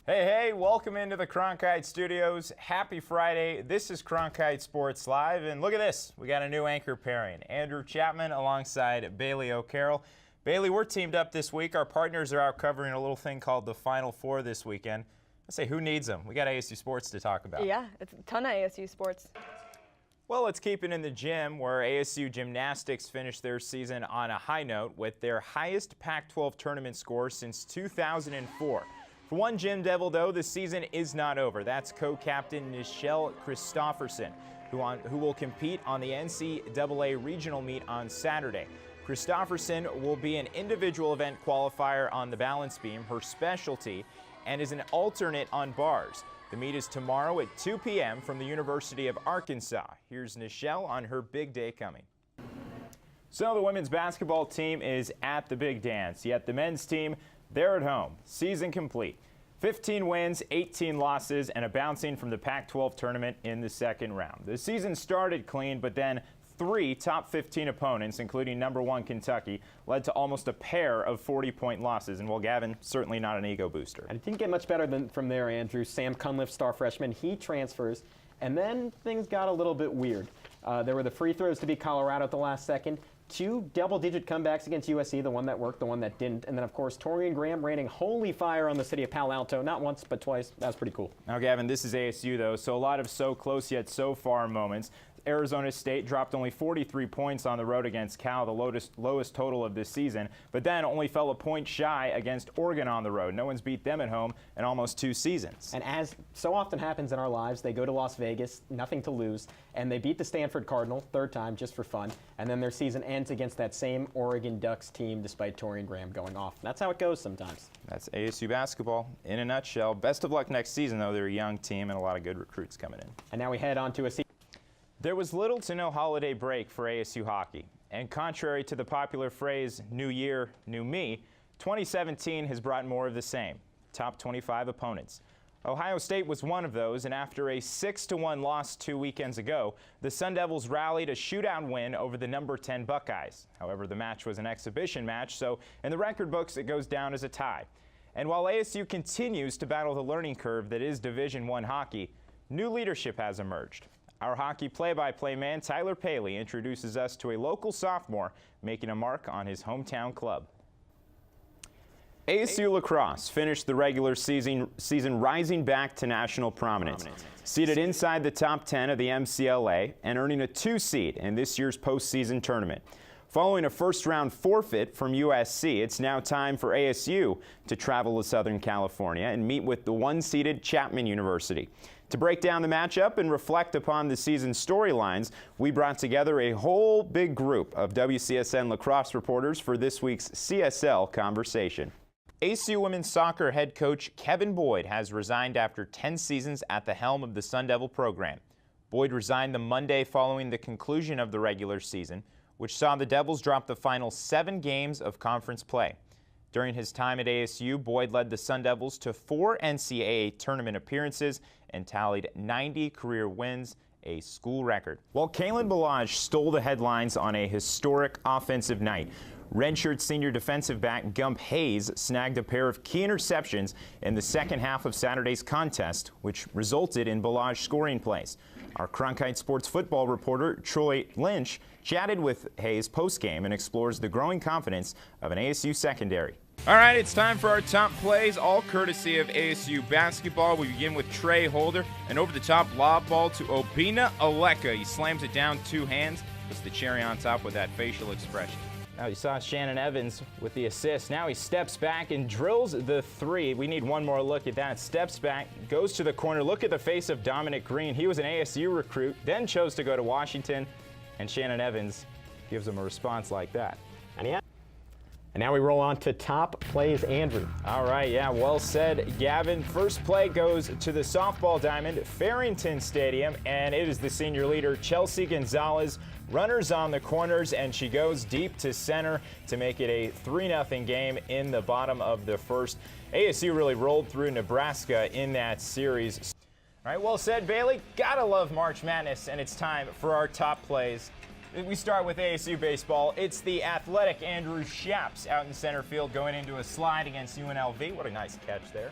Hey, welcome into the Cronkite Studios. Happy Friday. This is Cronkite Sports Live, and look at this. We got a new anchor pairing. Andrew Chapman alongside Bailey O'Carroll. Bailey, we're teamed up this week. Our partners are out covering a little thing called the Final Four this weekend. I say, who needs them? We got ASU sports to talk about. Yeah, it's a ton of ASU sports. Well, let's keep it in the gym, where ASU Gymnastics finished their season on a high note with their highest Pac-12 tournament score since 2004. For one Gym Devil, though, the season is not over. That's co-captain Nichelle Christopherson, who will compete on the NCAA regional meet on Saturday. Christopherson will be an individual event qualifier on the balance beam, her specialty, and is an alternate on bars. The meet is tomorrow at 2 p.m. from the University of Arkansas. Here's Nichelle on her big day coming. So the women's basketball team is at the big dance, yet the men's team, they're at home. Season complete. 15 wins, 18 losses, and a bouncing from the Pac-12 tournament in the second round. The season started clean, but then 3 top 15 opponents, including #1 Kentucky, led to almost a pair of 40-point losses. And, well, Gavin, certainly not an ego booster. And it didn't get much better from there, Andrew. Sam Cunliffe, star freshman, he transfers. And then things got a little bit weird. There were the free throws to beat Colorado at the last second. 2 double-digit comebacks against USC, the one that worked, the one that didn't. And then, of course, Torian Graham raining holy fire on the city of Palo Alto. Not once, but twice. That was pretty cool. Now, Gavin, this is ASU, though, so a lot of so close yet so far moments. Arizona State dropped only 43 points on the road against Cal, the lowest total of this season, but then only fell a point shy against Oregon on the road. No one's beat them at home in almost 2 seasons. And as so often happens in our lives, they go to Las Vegas, nothing to lose, and they beat the Stanford Cardinal, 3rd time, just for fun, and then their season ends against that same Oregon Ducks team despite Torian Graham going off. That's how it goes sometimes. That's ASU basketball in a nutshell. Best of luck next season, though. They're a young team and a lot of good recruits coming in. And now we head on to a season. There was little to no holiday break for ASU hockey. And contrary to the popular phrase, new year, new me, 2017 has brought more of the same. Top 25 opponents. Ohio State was one of those, and after a 6-1 loss 2 weekends ago, the Sun Devils rallied a shootout win over the #10 Buckeyes. However, the match was an exhibition match, so in the record books it goes down as a tie. And while ASU continues to battle the learning curve that is Division I hockey, new leadership has emerged. Our hockey play-by-play man, Tyler Paley, introduces us to a local sophomore making a mark on his hometown club. ASU lacrosse finished the regular season rising back to national prominence, seated inside the top 10 of the MCLA and earning a 2 seed in this year's postseason tournament. Following a first-round forfeit from USC, it's now time for ASU to travel to Southern California and meet with the 1-seeded Chapman University. To break down the matchup and reflect upon the season's storylines, we brought together a whole big group of WCSN lacrosse reporters for this week's CSL Conversation. ASU women's soccer head coach Kevin Boyd has resigned after 10 seasons at the helm of the Sun Devil program. Boyd resigned the Monday following the conclusion of the regular season, which saw the Devils drop the final 7 games of conference play. During his time at ASU, Boyd led the Sun Devils to 4 NCAA tournament appearances and tallied 90 career wins, a school record. While Kalen Balazs stole the headlines on a historic offensive night, redshirt senior defensive back Gump Hayes snagged a pair of key interceptions in the second half of Saturday's contest, which resulted in Balazs scoring plays. Our Cronkite Sports football reporter Troy Lynch chatted with Hayes postgame and explores the growing confidence of an ASU secondary. All right, it's time for our top plays, all courtesy of ASU basketball. We begin with Trey Holder, an over-the-top lob ball to Obina Aleka. He slams it down 2 hands. Puts the cherry on top with that facial expression. Now you saw Shannon Evans with the assist. Now he steps back and drills the 3. We need one more look at that. Steps back, goes to the corner. Look at the face of Dominic Green. He was an ASU recruit, then chose to go to Washington, and Shannon Evans gives him a response like that. And now we roll on to top plays, Andrew. All right, yeah, well said, Gavin. First play goes to the softball diamond, Farrington Stadium, and it is the senior leader, Chelsea Gonzalez. Runners on the corners, and she goes deep to center to make it a 3-0 game in the bottom of the first. ASU really rolled through Nebraska in that series. All right, well said, Bailey. Gotta love March Madness, and it's time for our top plays. We start with ASU baseball. It's the athletic Andrew Shaps out in center field going into a slide against UNLV. What a nice catch there.